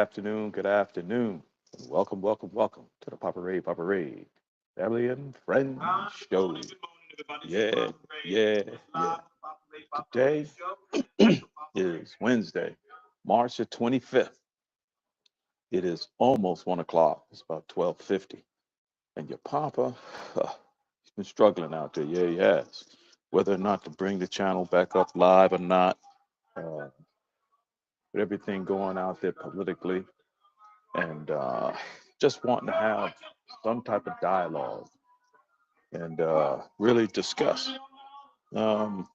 afternoon, good afternoon. Welcome, welcome, welcome to the Papa Ray Family and Friends Show. Yeah, yeah, yeah. Today is Wednesday, March the 25th. It is almost 1 o'clock. It's about 12:50. And your Papa, he's been struggling out there. Yeah, he has. Whether or not to bring the channel back up live or not, uh, with everything going out there politically, and just wanting to have some type of dialogue and really discuss um,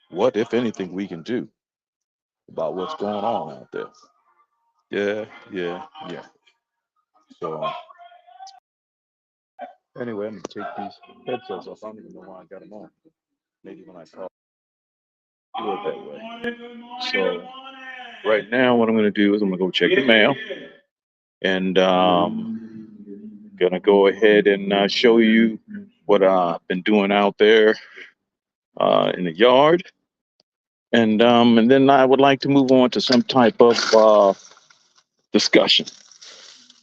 what, if anything, we can do about what's going on out there. Yeah, yeah, yeah. So anyway, I'm gonna take these headsets off. I don't even know why I got them on. Maybe when I talk, do it that way. So right now, what I'm gonna do is I'm gonna go check the mail, and gonna go ahead and show you what I've been doing out there in the yard, and then I would like to move on to some type of discussion.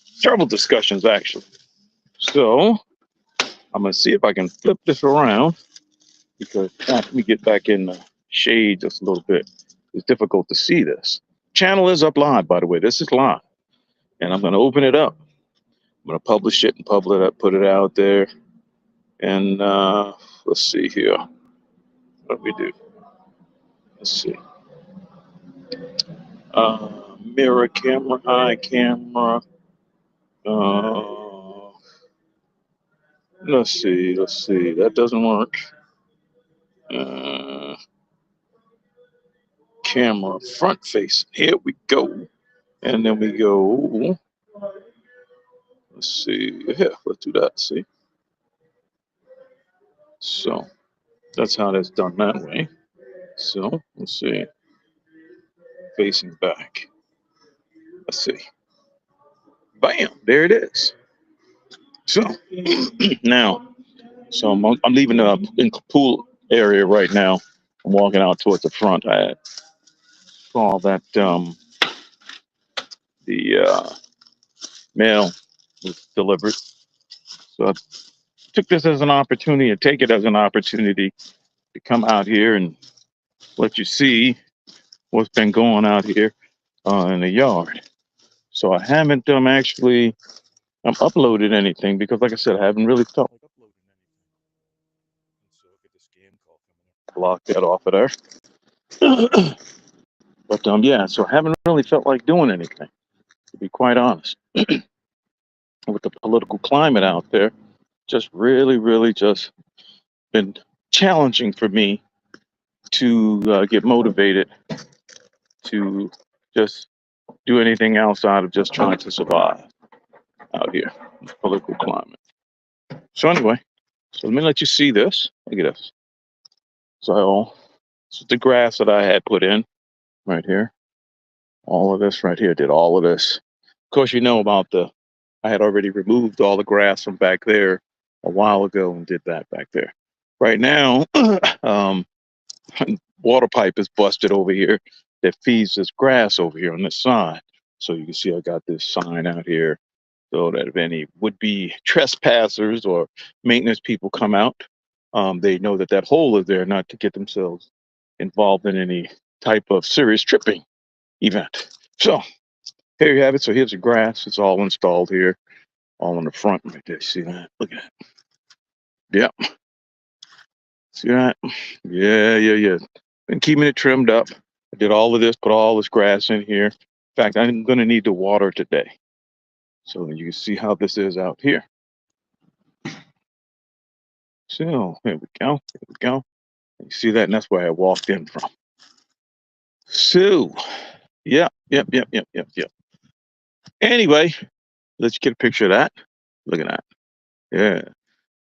Several discussions actually. So I'm gonna see if I can flip this around because let me get back in the shade just a little bit. It's difficult to see this. Channel is up live, by the way. This is live, and I'm gonna open it up. I'm gonna publish it and publish it up, put it out there, and let's see here. What do we do? Let's see. Mirror camera, eye camera. Uh, let's see. Let's see. That doesn't work. Uh, Camera front face. Here we go. And then we go. Let's see. Yeah, let's do that. See. So that's how that's done that way. So let's see. Facing back. Let's see. Bam. There it is. So now, so I'm leaving the pool area right now. I'm walking out towards the front. I saw that the mail was delivered. So I took this as an opportunity, and take it as an opportunity to come out here and let you see what's been going out here in the yard. So I haven't actually uploaded anything because, like I said, I haven't really felt like uploading anything. So get the scam call coming up. Block that off of there. But yeah, so I haven't really felt like doing anything, to be quite honest. With the political climate out there, just really, really just been challenging for me to get motivated to just do anything outside of just trying to survive out here in the political climate. So anyway, so let me let you see this. Look at this. So this is the grass that I had put in right here. All of this right here, did all of this. Of course, you know about I had already removed all the grass from back there a while ago and did that back there. Right now, water pipe is busted over here that feeds this grass over here on this side. So you can see I got this sign out here so that if any would-be trespassers or maintenance people come out, they know that that hole is there, not to get themselves involved in any type of serious tripping event. So here you have it. So here's the grass. It's all installed here, all in the front right there. See that? Look at that. Yep. See that? Yeah, yeah, yeah. Been keeping it trimmed up. I did all of this, put all this grass in here. In fact, I'm going to need to water today. So you can see how this is out here. So here we go. Here we go. You see that? And that's where I walked in from. So, yep. Anyway, let's get a picture of that. Look at that. Yeah.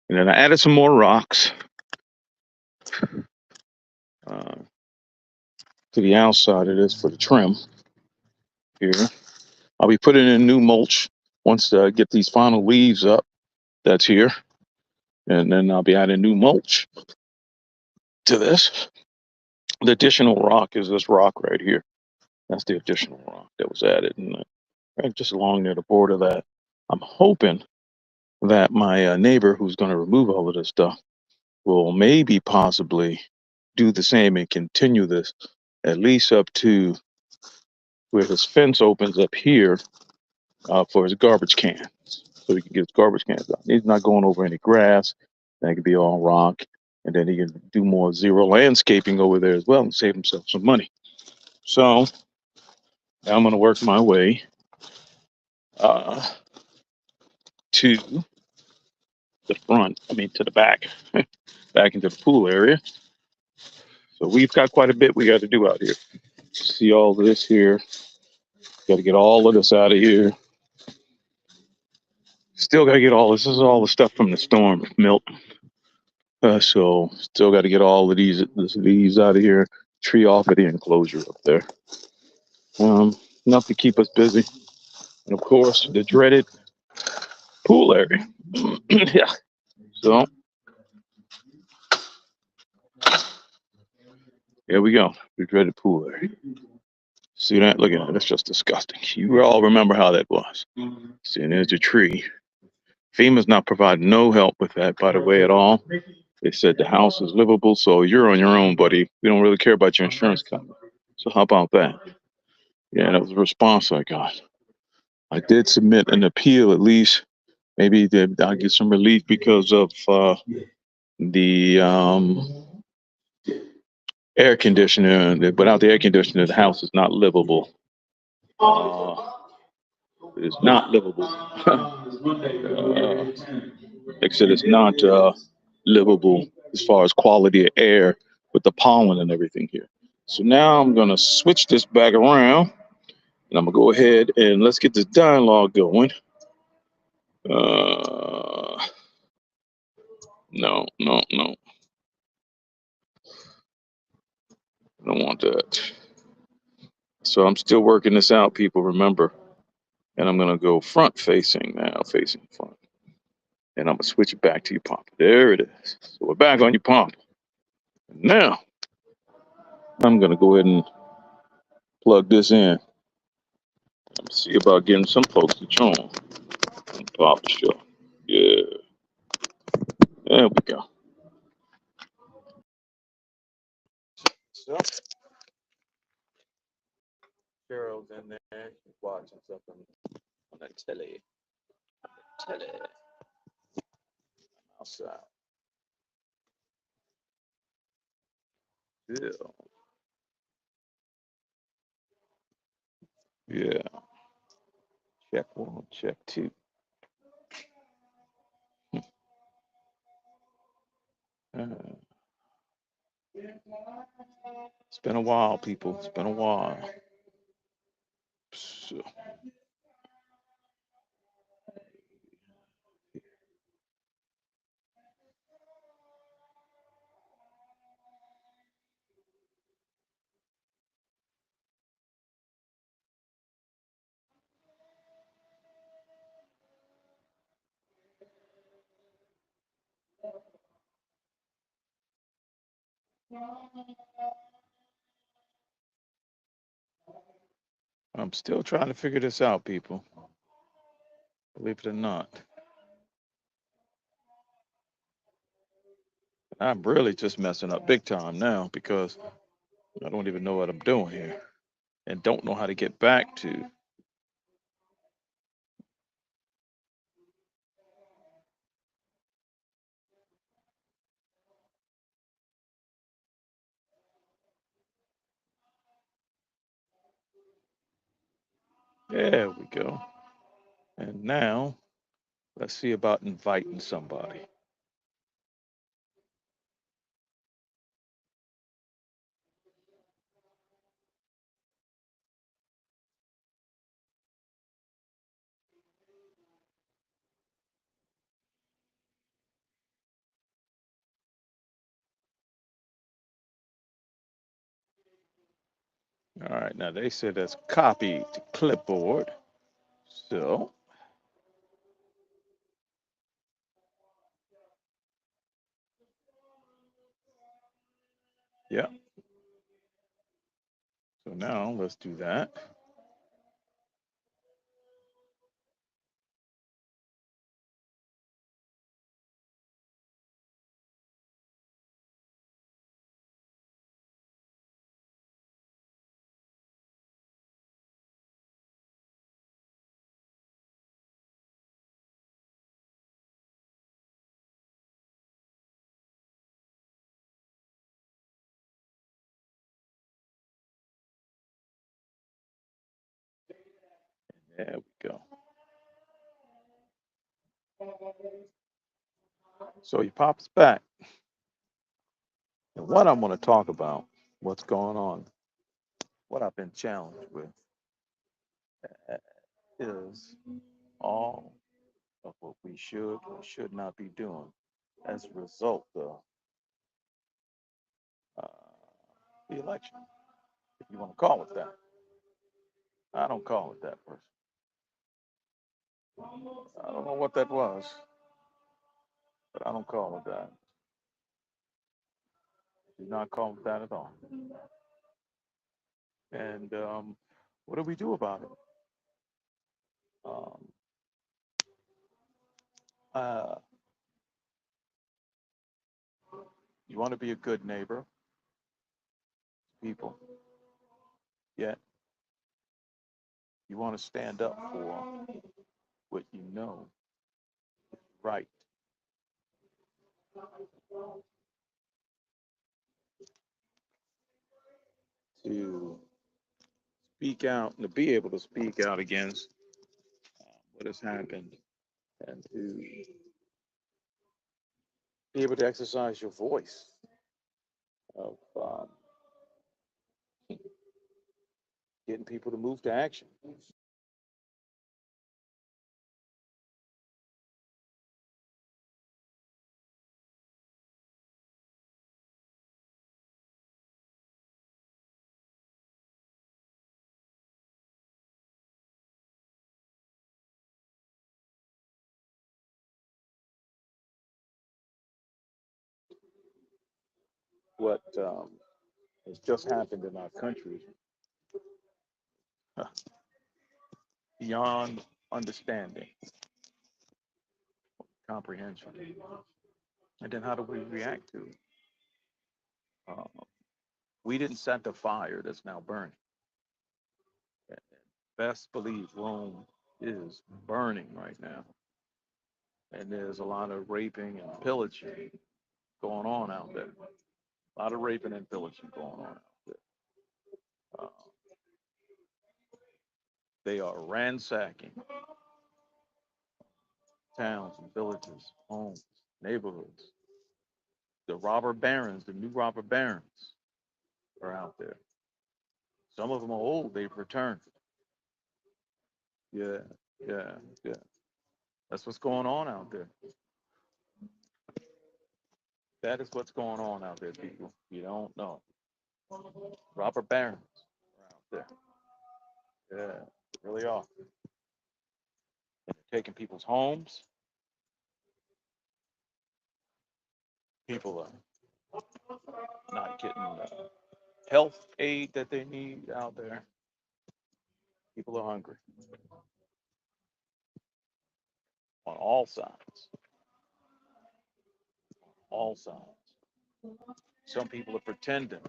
And then I added some more rocks to the outside of this for the trim here. I'll be putting in new mulch once I get these final leaves up. That's here. And then I'll be adding new mulch to this. The additional rock is this rock right here. That's the additional rock that was added. And right just along near the border that I'm hoping that my neighbor who's going to remove all of this stuff will maybe possibly do the same and continue this at least up to where his fence opens up here for his garbage cans. So he can get his garbage cans out. He's not going over any grass. That could be all rock. And then he can do more zero landscaping over there as well and save himself some money. So now I'm going to work my way uh, to the front, to the back, back into the pool area. So we've got quite a bit we got to do out here. See all this here. Got to get all of this out of here. Still got to get all this. This is all the stuff from the storm, melt. So still got to get all of these out of here. Tree off of the enclosure up there. Enough to keep us busy. And of course, the dreaded pool area. Yeah. So here we go. The dreaded pool area. See that? Look at that. That's just disgusting. You all remember how that was. See, and there's the tree. FEMA's not providing no help with that, by the way, at all. They said the house is livable, so you're on your own, buddy. We don't really care about your insurance company. So how about that? Yeah, that was a response I got. I did submit an appeal, at least. Maybe I'll get some relief because of the air conditioner. Without the air conditioner, the house is not livable. It is not livable. Like I said, it's not livable as far as quality of air with the pollen and everything here. So now I'm going to switch this back around and I'm going to go ahead and let's get this dialogue going. No. I don't want that. So I'm still working this out, people, remember. And I'm going to go front facing now, facing front. And I'm going to switch it back to your pump. There it is. So we're back on your pump. Now, I'm going to go ahead and plug this in. Let's see about getting some folks to join. Pop the show. Yeah. There we go. So, Cheryl's in there. She's watching something on the telly. Outside. Yeah. Yeah. Check one, check two. Uh, it's been a while, people. It's been a while. So, I'm still trying to figure this out, people. Believe it or not. I'm really just messing up big time now because I don't even know what I'm doing here and don't know how to get back to. There we go. And now let's see about inviting somebody. All right, now they said that's copy to clipboard. So, yeah. So now let's do that. There we go. So your pop's back. And what I'm going to talk about, what's going on, what I've been challenged with, uh, is all of what we should or should not be doing as a result of uh, the election, if you want to call it that. I don't call it that person. I don't know what that was, but I don't call it that. Do not call it that at all. And what do we do about it? Um, uh, you want to be a good neighbor, people, yet you want to stand up for what you know is right. To speak out and to be able to speak out against what has happened and to be able to exercise your voice of getting people to move to action. What has just happened in our country beyond understanding, comprehension. And then how do we react to it? Uh, we didn't set the fire that's now burning. And best believe Rome is burning right now. And there's a lot of raping and pillaging going on out there. A lot of raping and pillaging going on out there. Uh, they are ransacking towns and villages, homes, neighborhoods. The robber barons, the new robber barons are out there. Some of them are old, they've returned. Yeah, yeah, yeah. That's what's going on out there. That is what's going on out there, people. You don't know. Robber barons are out there. Yeah, they really are. They're taking people's homes. People are not getting the health aid that they need out there. People are hungry on all sides. All sides. Some people are pretending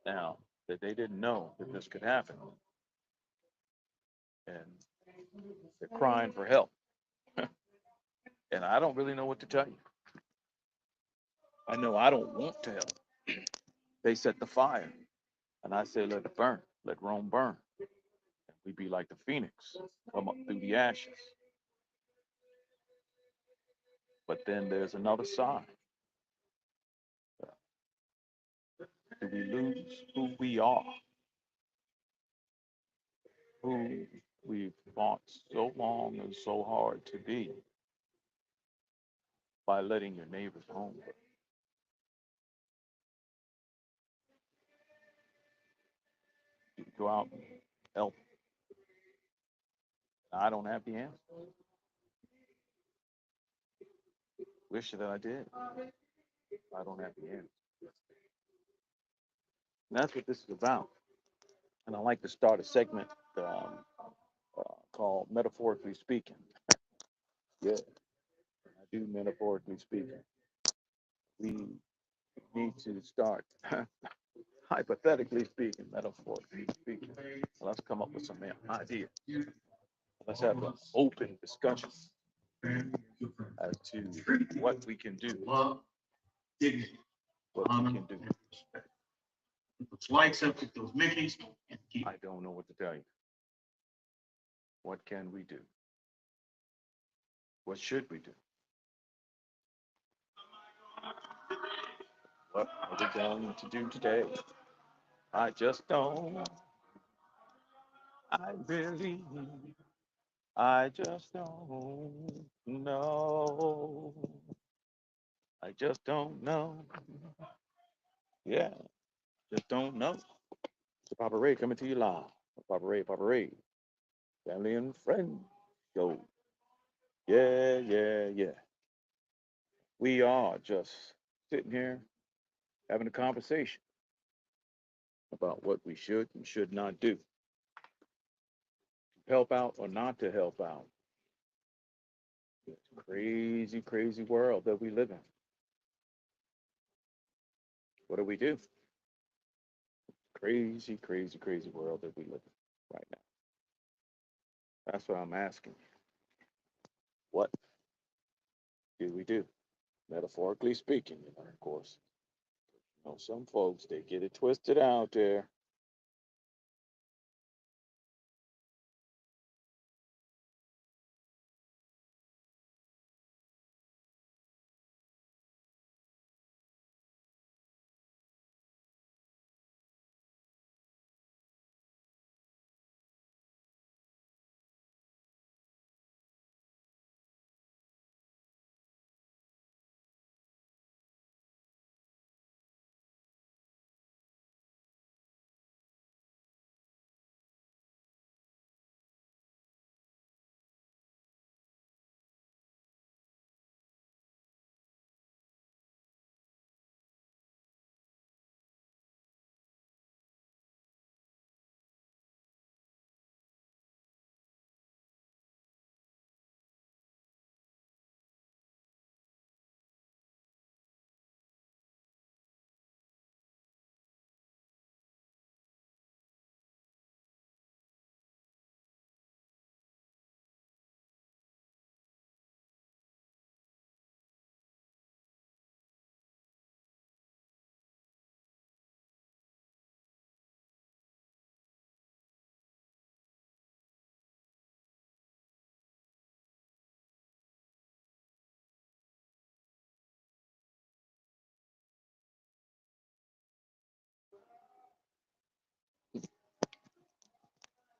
now that they didn't know that this could happen. And they're crying for help. And I don't really know what to tell you. I know I don't want to help. They set the fire. And I said, let it burn. Let Rome burn. We be like the phoenix, come up through the ashes. But then there's another side. Do we lose who we are? Who we've fought so long and so hard to be by letting your neighbors home? You go out and help. I don't have the answer. Wish that I did. I don't have the answer. And that's what this is about. And I like to start a segment called Metaphorically Speaking. Yeah, I do metaphorically speaking. We need to start, hypothetically speaking, metaphorically speaking. Let's come up with some ideas. Let's have an open discussion as to what we can do. What we can do. I don't know what to tell you. What can we do? What should we do? What are we going to do today? I just don't. I really, I just don't know. I just don't know. Yeah, just don't know. So Papa Ray coming to you live. Papa Ray, family and friends. Yo, yeah, yeah, yeah. We are just sitting here having a conversation about what we should and should not do. Help out or not to help out. It's a crazy, crazy world that we live in. What do we do? Crazy, crazy, crazy world that we live in right now. That's what I'm asking. What do we do? Metaphorically speaking, of course. Some folks, they get it twisted out there.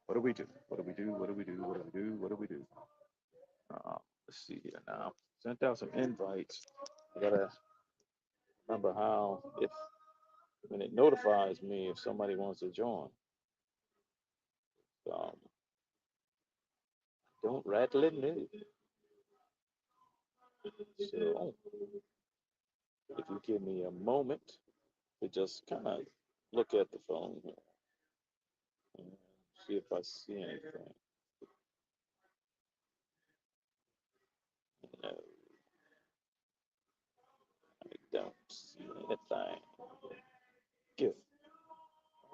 What do we do? What do we do? What do we do? What do we do? What do we do? Let's see here now. Sent out some invites. I gotta remember how if when it notifies me if somebody wants to join. Um, don't rattle it new. So if you give me a moment to just kind of look at the phone here and see if I see anything. No, I don't see anything. Good.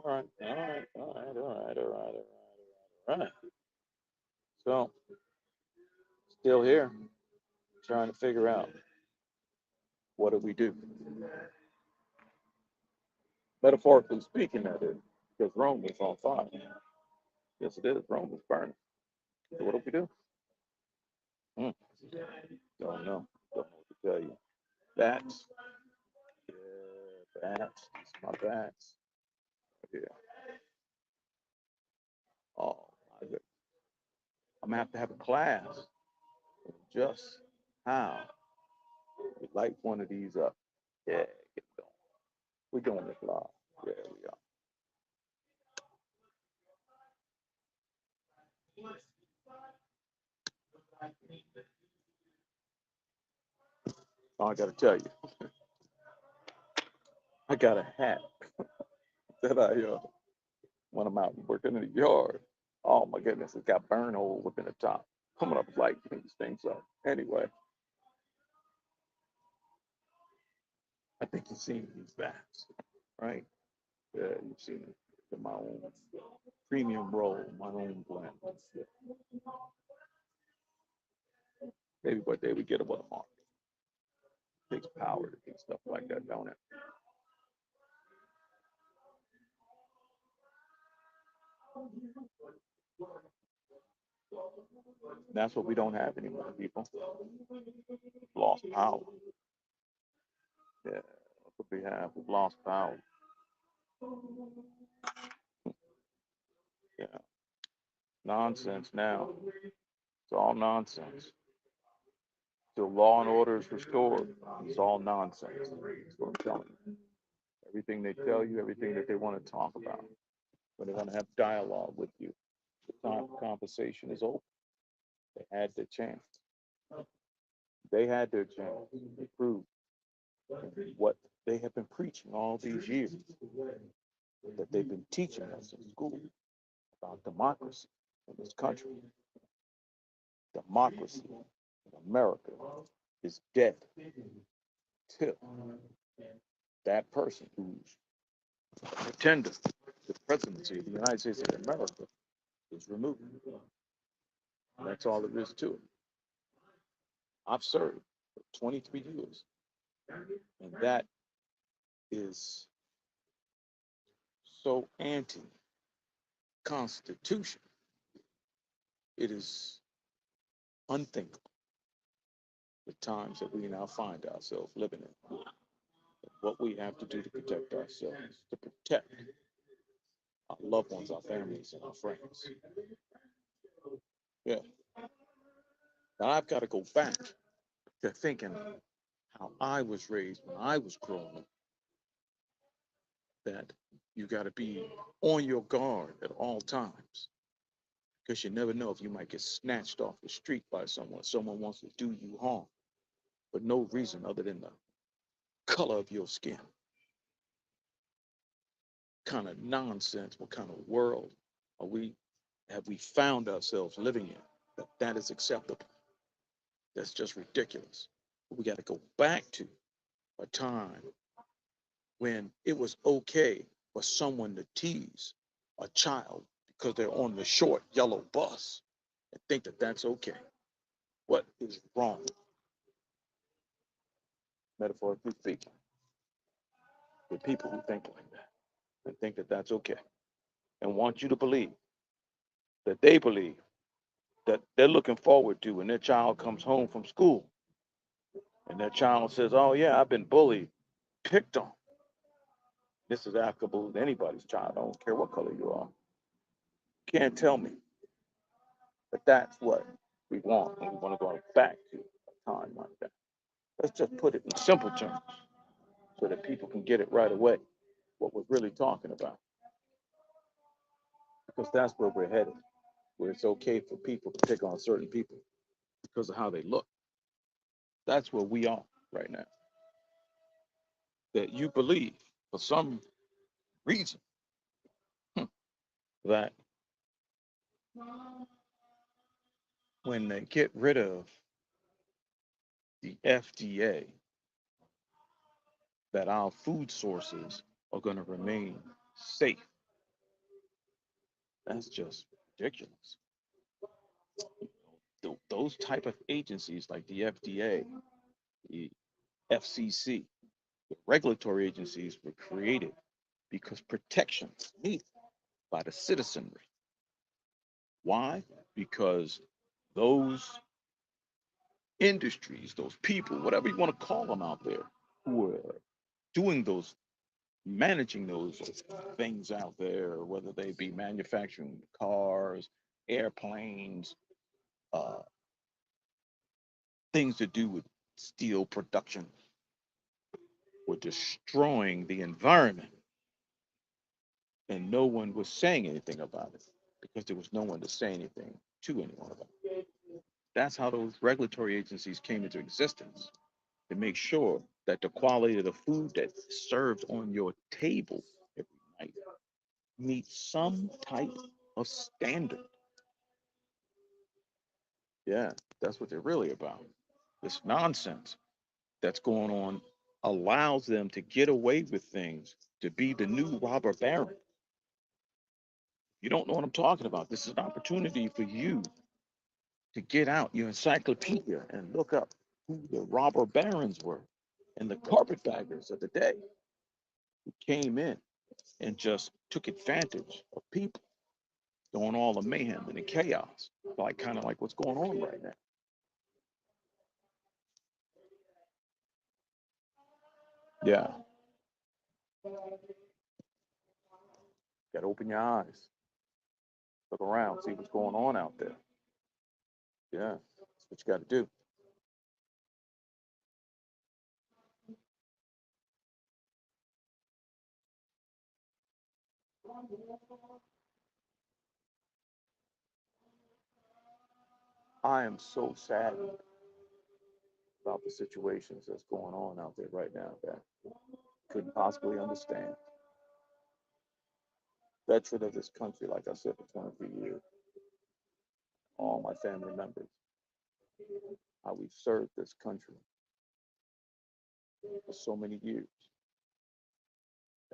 All right, all right, all right, all right, all right, all right, all right. So still here, trying to figure out what do we do. Metaphorically speaking, that is, because Rome was on fire. Yes, it is. Rome was burning. So what do we do? Hmm. Don't know. Don't know what to tell you. Bats. Yeah, bats. These are my bats. Yeah. Oh my goodness. I'm gonna have a class on just how we light one of these up. Yeah, get going. We're doing this live. Yeah, we are. Oh, I gotta tell you, I got a hat that when I'm out working in the yard. Oh my goodness, it's got burn hole within the top. Coming up like these things up. Anyway, I think you've seen these bats, right? Yeah, you've seen it. My own premium roll, my own blend. Maybe what day we get them on. It takes power to do stuff like that, don't it? That's what we don't have anymore, people. Lost power. Yeah, that's what we have. We've lost power. Yeah, nonsense now. It's all nonsense. Till law and order is restored, it's all nonsense. That's what I'm telling you. Everything they tell you, everything that they want to talk about, when they're going to have dialogue with you, the time for conversation is over. They had their chance. They had their chance. They proved what they have been preaching all these years, that they've been teaching us in school about democracy in this country. Democracy in America is dead till that person who's a pretender to the presidency of the United States of America is removed. That's all there is to it. I've served for 23 years, and that is so anti-constitution. It is unthinkable the times that we now find ourselves living in. What we have to do to protect ourselves, to protect our loved ones, our families, and our friends. Yeah. Now I've got to go back to thinking how I was raised when I was growing up, that you got to be on your guard at all times because you never know if you might get snatched off the street by someone. Someone wants to do you harm for no reason other than the color of your skin. Kind of nonsense. What kind of world are we have we found ourselves living in that is acceptable? That's just ridiculous. We got to go back to a time when it was okay for someone to tease a child because they're on the short yellow bus and think that that's okay. What is wrong, metaphorically speaking, with people who think like that and think that that's okay and want you to believe that they believe that they're looking forward to when their child comes home from school and their child says, "Oh, yeah, I've been bullied, picked on." This is applicable to anybody's child. I don't care what color you are. You can't tell me that that's what we want and we want to go back to a time like that. Let's just put it in simple terms so that people can get it right away, what we're really talking about, because that's where we're headed, where it's okay for people to pick on certain people because of how they look. That's where we are right now. That you believe for some reason that when they get rid of the FDA, that our food sources are going to remain safe. That's just ridiculous. Those type of agencies like the FDA, the FCC, the regulatory agencies were created because protection is needed by the citizenry. Why? Because those industries, those people, whatever you want to call them out there, who are doing those, managing those things out there, whether they be manufacturing cars, airplanes, uh, things to do with steel production, were destroying the environment, and no one was saying anything about it because there was no one to say anything to anyone about it. That's how those regulatory agencies came into existence, to make sure that the quality of the food that's served on your table every night meets some type of standard. Yeah, that's what they're really about. This nonsense that's going on allows them to get away with things, to be the new robber baron. You don't know what I'm talking about. This is an opportunity for you to get out your encyclopedia and look up who the robber barons were and the carpetbaggers of the day who came in and just took advantage of people. doing all the mayhem and the chaos, like kind of like what's going on right now. Yeah, got to open your eyes, look around, see what's going on out there. Yeah, that's what you got to do. I am so saddened about the situations that's going on out there right now that couldn't possibly understand. Veteran of this country, like I said, for 23 years, all my family members, how we've served this country for so many years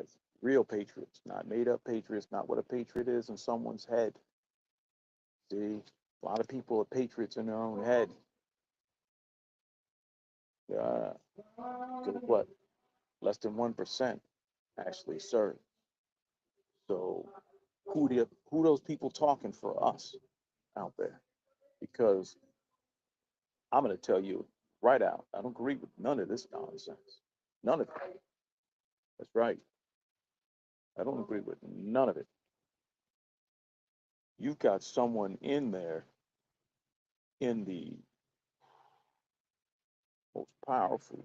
as real patriots, not made up patriots, not what a patriot is in someone's head. See, a lot of people are patriots in their own head. So what? Less than 1% actually serve. So who those people talking for us out there? Because I'm going to tell you right out, I don't agree with none of this nonsense. None of it. That's right. I don't agree with none of it. You've got someone in there in the most powerful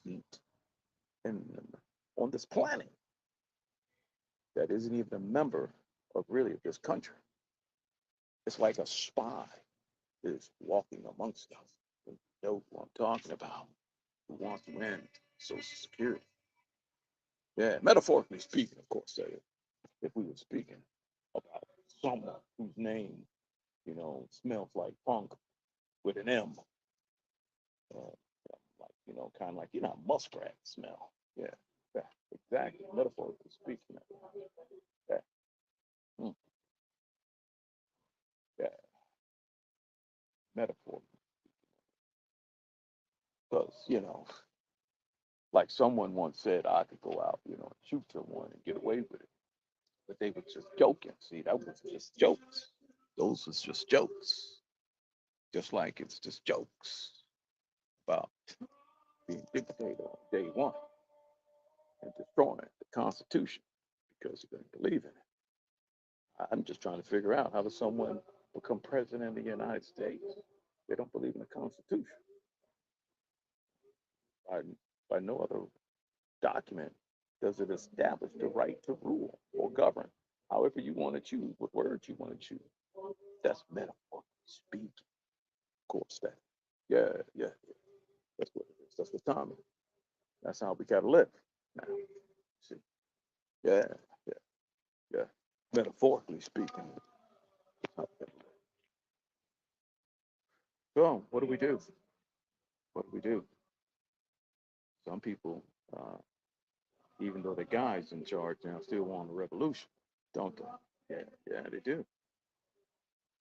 seat in, on this planet that isn't even a member of really of this country. It's like a spy is walking amongst us. You know who I'm talking about, who wants to win Social Security. Yeah, metaphorically speaking, of course, if we were speaking about someone whose name, smells like funk with an M, like, kind of like, muskrat smell. Yeah, yeah, exactly. Metaphorically speaking. Yeah, mm, yeah, metaphor. Because, like someone once said, I could go out, and shoot someone and get away with it. But they were just joking. See, that was just jokes. Those was just jokes. Just like it's just jokes about being dictator on day one and destroying the Constitution because you didn't believe in it. I'm just trying to figure out how does someone become president of the United States? They don't believe in the Constitution. By, by no other document does it establish the right to rule or govern however you want to choose, what words you want to choose. That's metaphor speaking. Of course, that. Yeah, yeah, yeah. That's what it is. That's what time is. That's how we gotta live now. See, yeah, yeah, yeah. Metaphorically speaking. So, what do we do? What do we do? Some people, uh, even though the guy's in charge now, still want a revolution, don't they? Yeah, yeah, they do.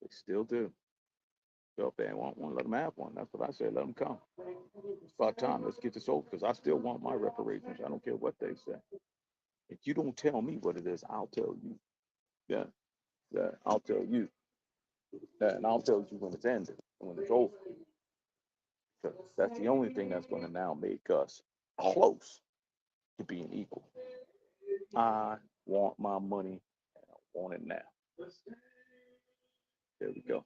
They still do. So if they want one, let them have one. That's what I say. Let them come. It's about time. Let's get this over because I still want my reparations. I don't care what they say. If you don't tell me what it is, I'll tell you. Yeah, yeah, I'll tell you. Yeah, and I'll tell you when it's ended, when it's over. Because that's the only thing that's going to now make us close to being equal. I want my money and I want it now. There we go.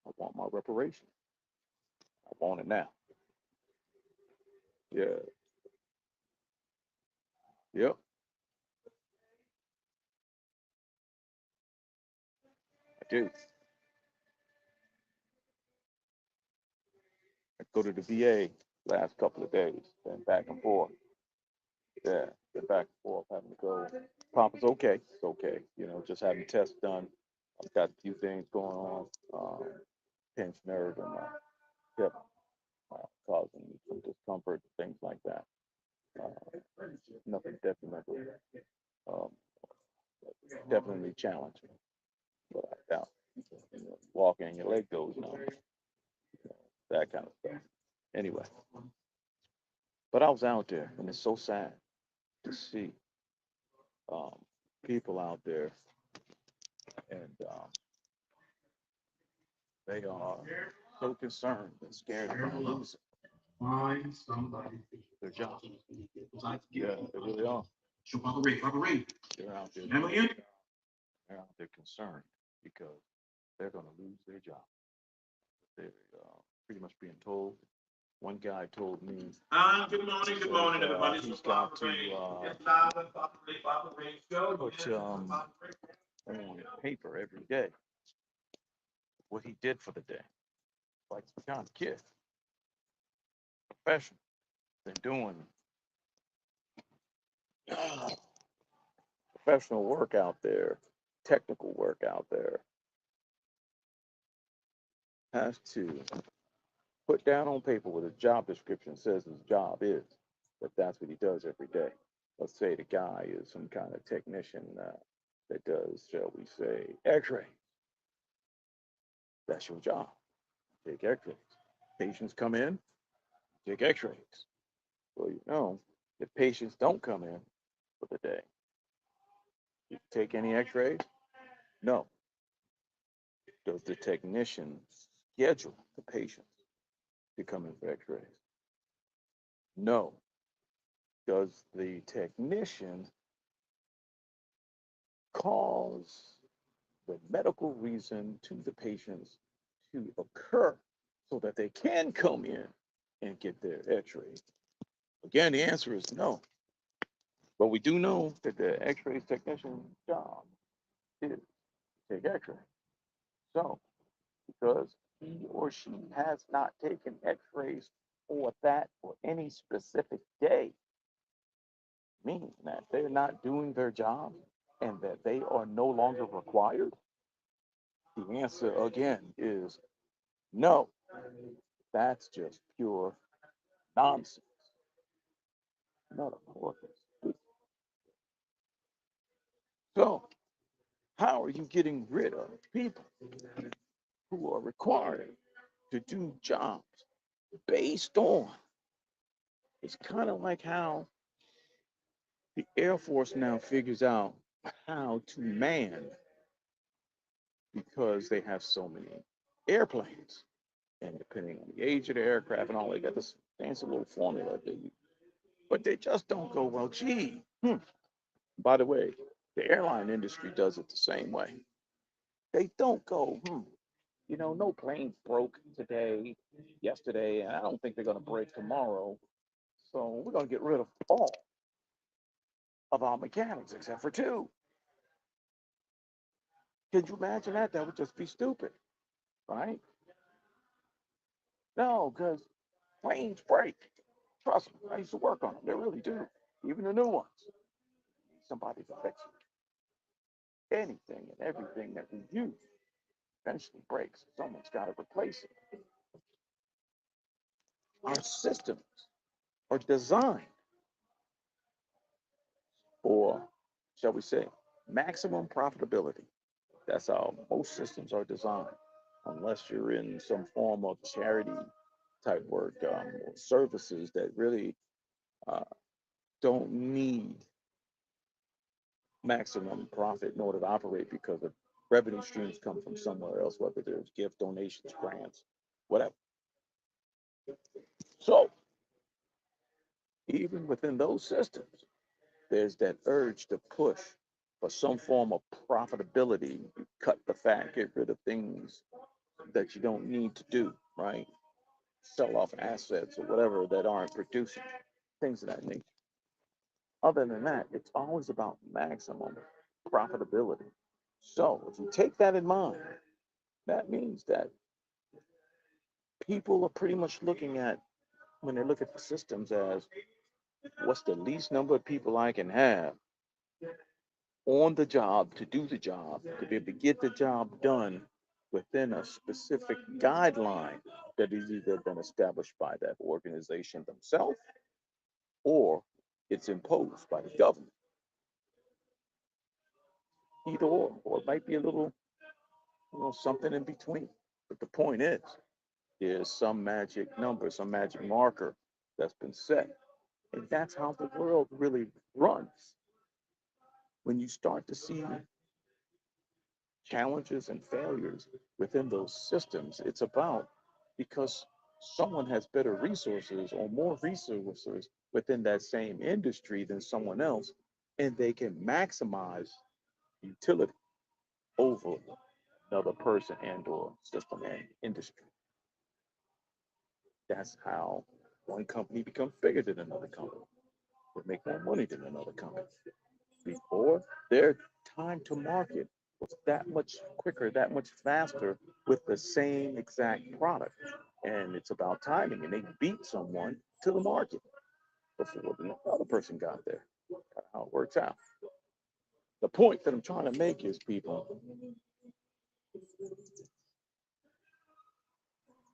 I want my reparation. I want it now. Yeah. Yep. I do. I go to the VA last couple of days, been back and forth. Yeah, been back and forth, having to go. Papa's okay. It's okay. Just having tests done. I've got a few things going on. Pinched nerve in my hip, causing me some discomfort, things like that. Nothing detrimental. Um, definitely challenging, but I doubt. Walking and your leg goes numb, that kind of stuff. Anyway, but I was out there, and it's so sad to see um, people out there. And they are so concerned and scared of losing their job. Yeah, they really are. They're out there. They're out there concerned because they're going to lose their job. They're pretty much being told. One guy told me, good morning, everybody. He's got to put on paper every day what he did for the day. Like some kind of kid, professional. They're doing professional work out there, technical work out there. Has to put down on paper what his job description says his job is, but that's what he does every day. Let's say the guy is some kind of technician that does, shall we say, x-rays. That's your job. Take x-rays. Patients come in, take x-rays. Well, you know, if patients don't come in for the day, you take any x-rays? No. Does the technician schedule the patients to come in for x-rays? No. Does the technician cause the medical reason to the patients to occur so that they can come in and get their x-rays? Again, the answer is no. But we do know that the x-ray technician's job is to take x-rays. So, because he or she has not taken x-rays for that or any specific day, meaning that they're not doing their job and that they are no longer required? The answer again is no. That's just pure nonsense. Not a corpus. So, how are you getting rid of people who are required to do jobs based on? It's kind of like how the Air Force now figures out how to man because they have so many airplanes. And depending on the age of the aircraft and all, they got this fancy little formula they use. But they just don't go, well, gee. By the way, the airline industry does it the same way. They don't go, you know, no planes broke today, yesterday, and I don't think they're going to break tomorrow. So we're going to get rid of all of our mechanics except for two. Could you imagine that? That would just be stupid, right? No, because planes break. Trust me, I used to work on them. They really do. Even the new ones. Somebody to fix it. Anything and everything that we use eventually breaks. Someone's got to replace it. Our systems are designed for, shall we say, maximum profitability. That's how most systems are designed, unless you're in some form of charity type work or services that really uh, don't need maximum profit in order to operate because the revenue streams come from somewhere else, whether there's gift, donations, grants, whatever. So, even within those systems, there's that urge to push for some form of profitability. You cut the fat, get rid of things that you don't need to do, right? Sell off assets or whatever that aren't producing, things of that nature. Other than that, it's always about maximum profitability. So if you take that in mind, that means that people are pretty much looking at, when they look at the systems, as what's the least number of people I can have on the job to do the job, to be able to get the job done within a specific guideline that has either been established by that organization themselves or it's imposed by the government. Either or it might be a little, something in between. But the point is, there's some magic number, some magic marker that's been set. And that's how the world really runs. When you start to see, challenges and failures within those systems. It's about because someone has better resources or more resources within that same industry than someone else, and they can maximize utility over another person and or system and industry. That's how one company becomes bigger than another company. They make more money than another company. Before, their time to market was that much quicker, that much faster with the same exact product. And it's about timing, and they beat someone to the market before the other person got there. That's how it works out. The point that I'm trying to make is, people,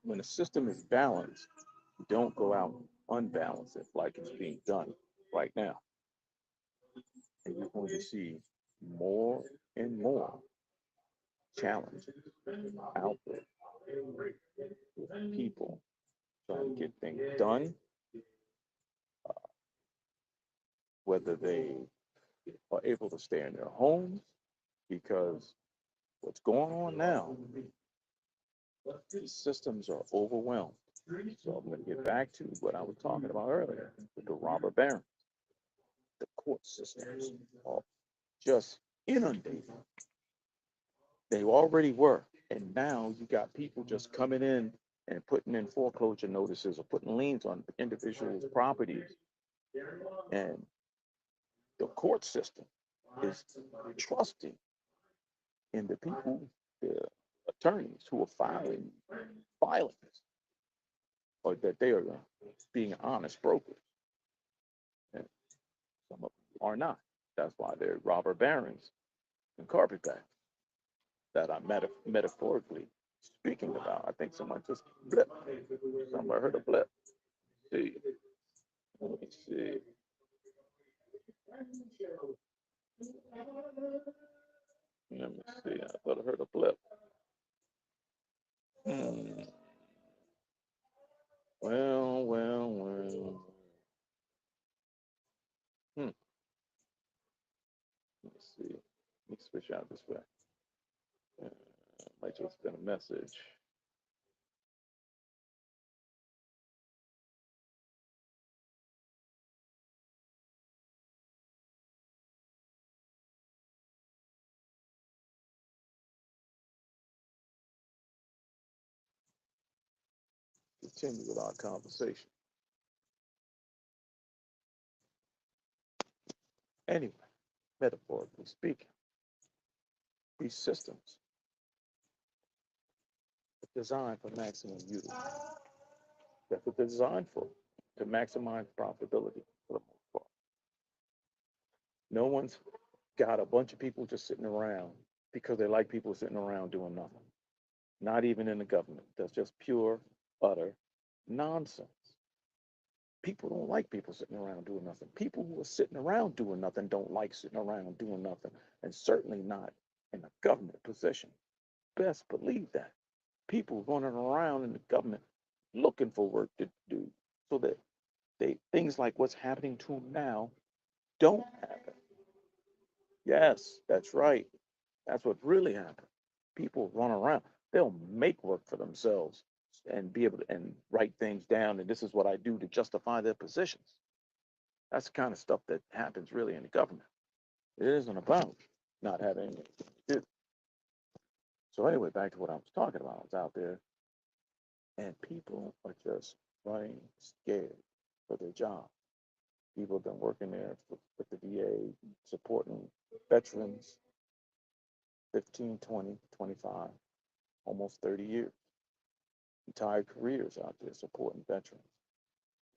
when the system is balanced, don't go out unbalance it like it's being done right now. And you're going to see more and more challenges out there with people trying to get things done, whether they are able to stay in their homes, because what's going on now, the systems are overwhelmed. So I'm going to get back to what I was talking about earlier with the robber baron. The court systems are just inundated. They already were. And now you got people just coming in and putting in foreclosure notices or putting liens on individuals' properties. And the court system is trusting in the people, the attorneys who are filing filings, or that they are being honest brokers. And some of them are not. That's why they're robber barons and carpetbaggers that I'm metaphorically speaking about. I think someone just blipped. Somebody heard a blip. See, let me see. Let me see. I thought I heard a blip. Hmm. Well. Hmm. Let me see. Let me switch out this way. Uh, might just been a message. Continue with our conversation. Anyway, metaphorically speaking, these systems are designed for maximum utility. That's what they're designed for, to maximize profitability for the most part. No one's got a bunch of people just sitting around because they like people sitting around doing nothing. Not even in the government. That's just pure, utter nonsense. People don't like people sitting around doing nothing. People who are sitting around doing nothing don't like sitting around doing nothing, and certainly not in a government position. Best believe that. People running around in the government looking for work to do so that things like what's happening to them now don't happen. Yes, that's right. That's what really happened. People run around. They'll make work for themselves and be able to and write things down. And this is what I do to justify their positions. That's the kind of stuff that happens really in the government. It isn't about not having anything to do. So anyway, back to what I was talking about. I was out there, and people are just running scared for their job. People have been working there with the VA, supporting veterans 15, 20, 25, almost 30 years. Entire careers out there supporting veterans.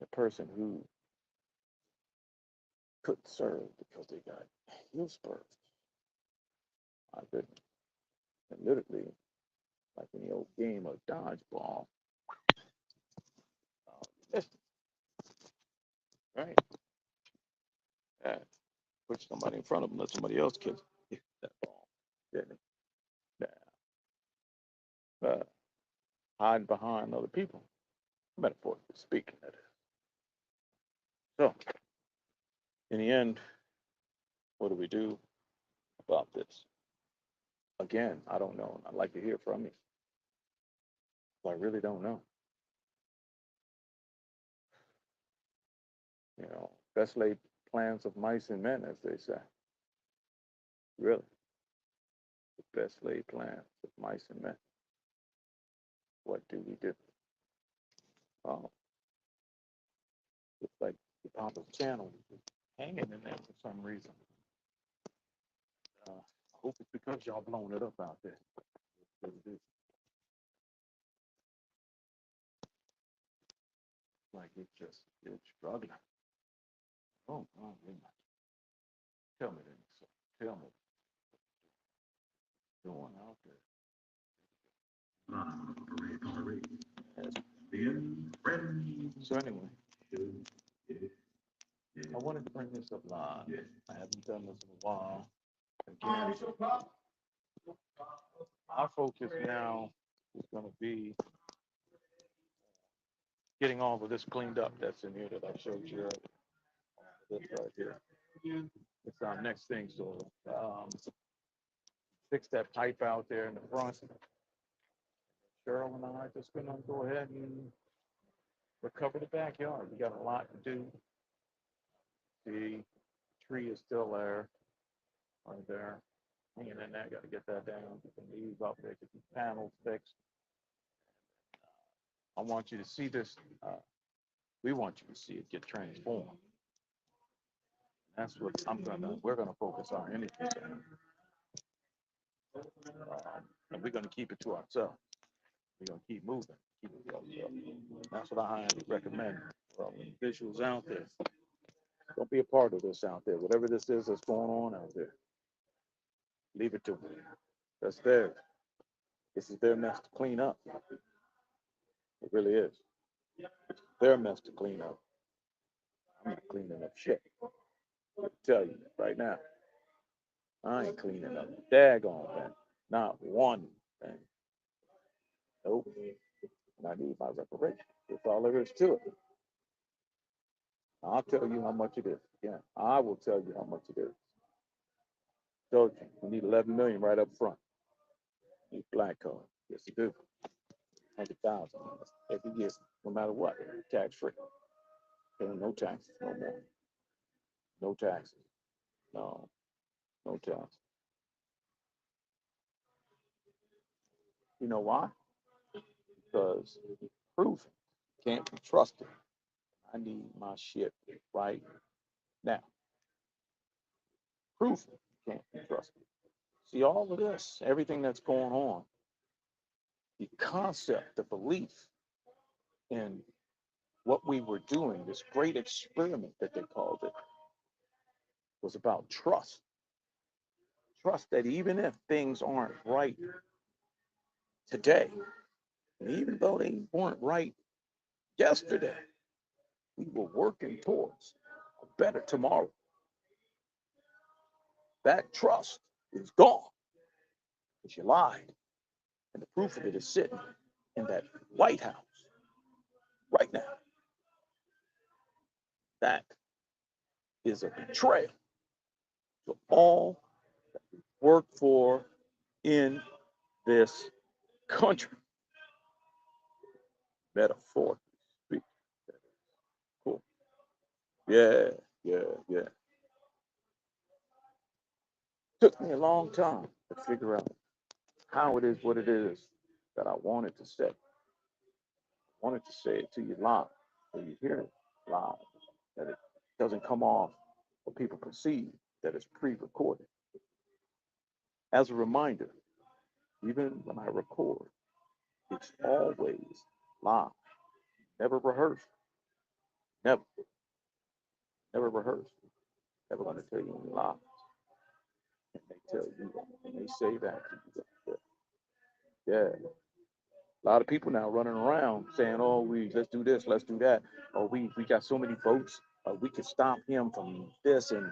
The person who couldn't serve because they got heel spurs. My goodness. And literally, like in the old game of dodgeball, uh, right? Uh, put somebody in front of them, let somebody else kick that ball. Didn't it? Uh, hiding behind other people, metaphorically speaking, that is. So, in the end, what do we do about this? Again, I don't know. I'd like to hear from you. I really don't know. Best laid plans of mice and men, as they say. Really, the best laid plans of mice and men. What do we do? Oh, looks like the Popa's channel is hanging in there for some reason. I hope it's because y'all blown it up out there. Like it's struggling. Oh, goodness. Tell me then, so tell me what's going out there. So anyway, I wanted to bring this up live. I haven't done this in a while. Again, our focus now is going to be getting all of this cleaned up that's in here that I showed you earlier. This right here. It's our next thing. So fix that pipe out there in the front. Cheryl and I are just going to go ahead and recover the backyard. We got a lot to do. The tree is still there, right there, hanging in there. Got to get that down, get the leaves up there, get the panels fixed. I want you to see this. We want you to see it get transformed. That's what we're gonna focus our energy on. And we're gonna keep it to ourselves. We're gonna keep moving, keep it to ourselves. That's what I highly recommend for all the visuals out there. Don't be a part of this out there. Whatever this is that's going on out there, leave it to them. That's theirs. This is their mess to clean up. It really is. It's their mess to clean up. I'm not cleaning up shit. I tell you right now, I ain't cleaning up a daggone thing. Not one thing. Nope. And I need my reparation. That's all there is to it. I'll tell you how much it is. Yeah, I will tell you how much it is. Told you, we need 11 million right up front. Need black card. Yes, you do. 100,000 every year, no matter what, tax free. Paying no taxes no more. No taxes. No, no taxes. You know why? Because proof can't be trusted. I need my shit right now. Proof can't be trusted. See, all of this, everything that's going on, the concept, the belief in what we were doing, this great experiment that they called it, was about trust. Trust that even if things aren't right today, and even though they weren't right yesterday, we were working towards a better tomorrow. That trust is gone because you lied. And the proof of it is sitting in that White House right now. That is a betrayal to all that we work for in this country. Metaphorically speaking. Cool. Yeah. Took me a long time to figure out how it is, what it is that I wanted to say. I wanted to say it to you live, so you hear it loud, that it doesn't come off what people perceive that it's pre-recorded. As a reminder, even when I record, it's always live, never rehearsed, never, never rehearsed, never going to tell you any lies. And they tell you that, and they say that to you. Yeah. A lot of people now running around saying, "Oh, let's do this, let's do that. Oh, we got so many votes. We could stop him from this and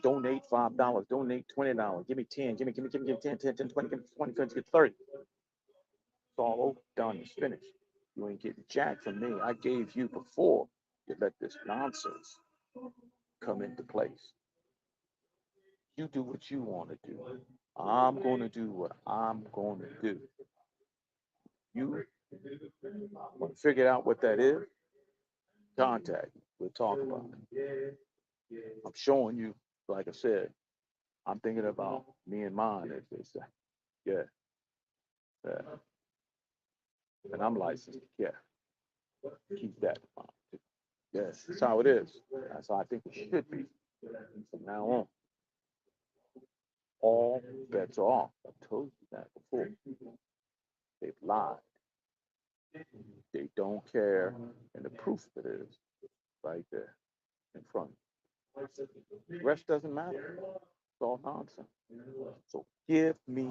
donate $5, donate $20, give me 10, give me 10, 10, 10, 20, give me 20, get 30. It's all over, done, it's finished. You ain't getting jack from me. I gave you before you let this nonsense come into place. You do what you want to do. I'm going to do what I'm going to do. You want to figure out what that is? Contact me. We'll talk about it. I'm showing you, like I said, I'm thinking about me and mine, as they say. Yeah, yeah. And I'm licensed. Yeah, keep that in mind. Yes, that's how it is. That's how I think it should be from now on. All bets are off. I told you that before. They've lied. They don't care. And the proof of it is right there in front of you. The rest doesn't matter. It's all nonsense. So give me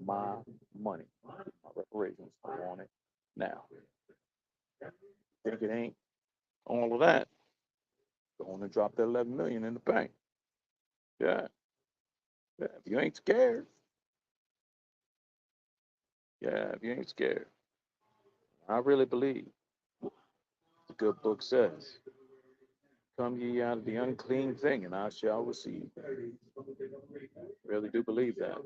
my money. My reparations. I want it now. Think it ain't all of that? Go on and drop that 11 million in the bank. Yeah. Yeah. If you ain't scared. Yeah. If you ain't scared. I really believe the good book says, come ye out of the unclean thing, and I shall receive. Really do believe that.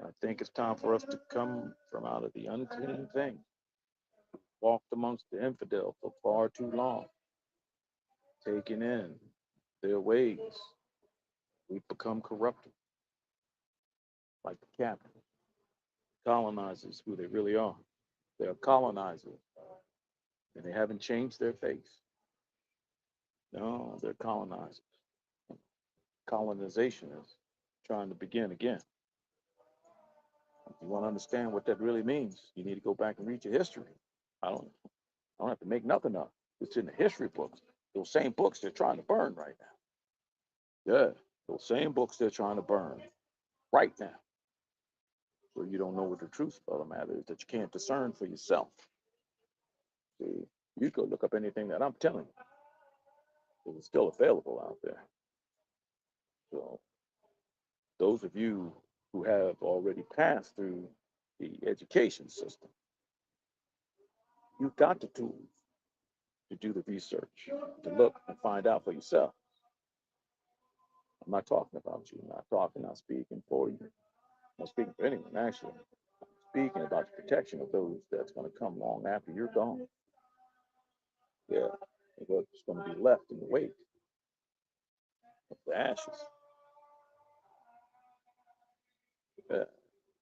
I think it's time for us to come from out of the unclean thing. Walked amongst the infidel for far too long, taking in their ways. We've become corrupted, like the captain. Colonizers, who they really are. They're colonizers, and they haven't changed their face. No, they're colonizers. Colonization is trying to begin again. If you want to understand what that really means, you need to go back and read your history. I don't, I don't have to make nothing up. It's in the history books. Those same books they're trying to burn right now. Yeah, those same books they're trying to burn right now. So you don't know what the truth of the matter is, that you can't discern for yourself. See, you go look up anything that I'm telling you. It's still available out there. So those of you who have already passed through the education system, you've got the tools to do the research, to look and find out for yourself. I'm not talking about you, I'm not talking, not speaking for you, I'm not speaking for anyone, actually. I'm speaking about the protection of those that's going to come long after you're gone. Yeah, and what's going to be left in the wake of the ashes. Yeah.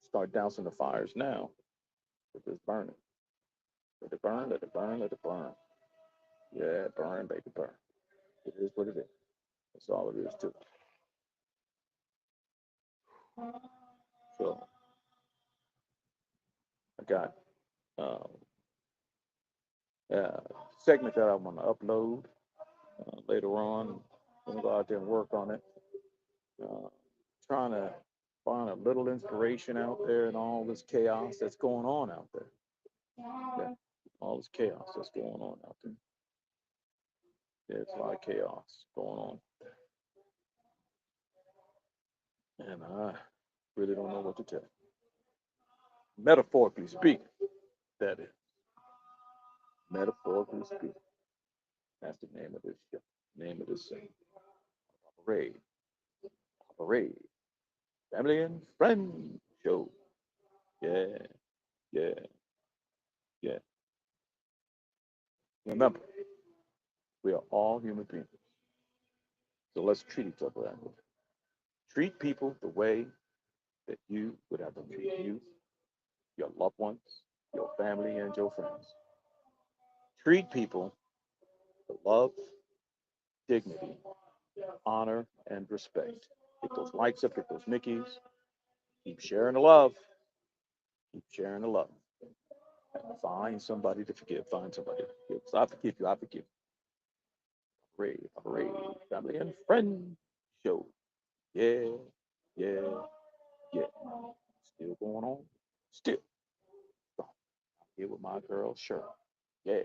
Start dousing the fires now with this burning. Let it burn, let it burn, let it burn. Yeah, burn, baby, burn. It is what it is. That's all it is to it. So I got um, a segment that I want to upload later on. I'm gonna go out there and work on it. Uh, Trying to find a little inspiration out there in all this chaos that's going on out there. Yeah, all this chaos that's going on out there. Yeah, it's a lot of chaos going on, and I really don't know what to tell. Metaphorically speaking, that is. Metaphorically speaking, that's the name of this show. Name of this thing. Parade. Parade. Family and Friend Show. Yeah, yeah, yeah. Remember, we are all human beings. So let's treat each other that way. Treat people the way that you would have them treat you, your loved ones, your family, and your friends. Treat people with love, dignity, honor, and respect. Get those likes up, get those Mickeys. Keep sharing the love. Keep sharing the love. And find somebody to forgive. Find somebody to forgive. So I forgive you. I forgive you. Hooray, hooray. Family and Friend Show. Yeah, yeah, yeah. Still going on. Still. Here with my girl, Cheryl. Yeah.